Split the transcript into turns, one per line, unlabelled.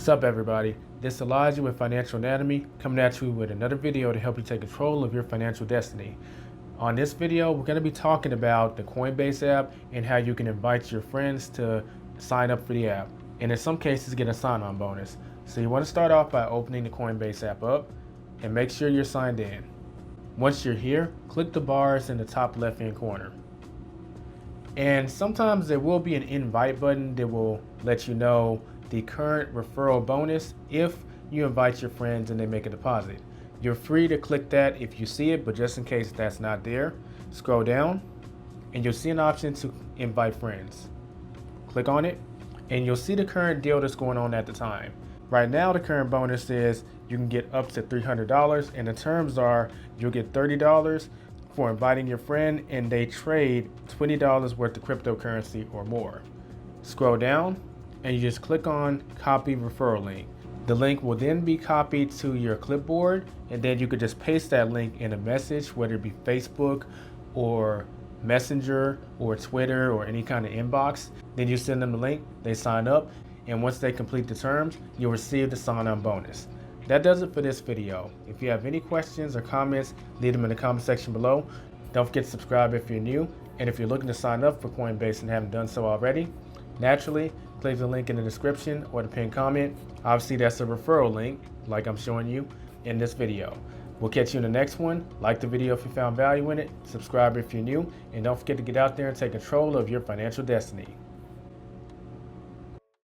Sup everybody, this is Elijah with Financial Anatomy coming at you with another video to help you take control of your financial destiny. On this video, we're going to be talking about the Coinbase app and how you can invite your friends to sign up for the app, and in some cases get a sign-on bonus. So you want to start off by opening the Coinbase app up and make sure you're signed in. Once you're here, click the bars in the top left-hand corner. And sometimes there will be an invite button that will let you know the current referral bonus if you invite your friends and they make a deposit. You're free to click that if you see it, but just in case that's not there, scroll down and you'll see an option to invite friends. Click on it and you'll see the current deal that's going on at the time. Right now the current bonus is you can get up to $300, and the terms are you'll get $30 for inviting your friend and they trade $20 worth of cryptocurrency or more. Scroll down and you just click on copy referral link. The link will then be copied to your clipboard, and then you could just paste that link in a message, whether it be Facebook or Messenger or Twitter or any kind of inbox. Then you send them the link, they sign up, and once they complete the terms, you'll receive the sign-on bonus. That does it for this video. If you have any questions or comments, leave them in the comment section below. Don't forget to subscribe if you're new, and if you're looking to sign up for Coinbase and haven't done so already, naturally, click the link in the description or the pinned comment. Obviously, that's a referral link, like I'm showing you in this video. We'll catch you in the next one. Like the video if you found value in it, subscribe if you're new, and don't forget to get out there and take control of your financial destiny.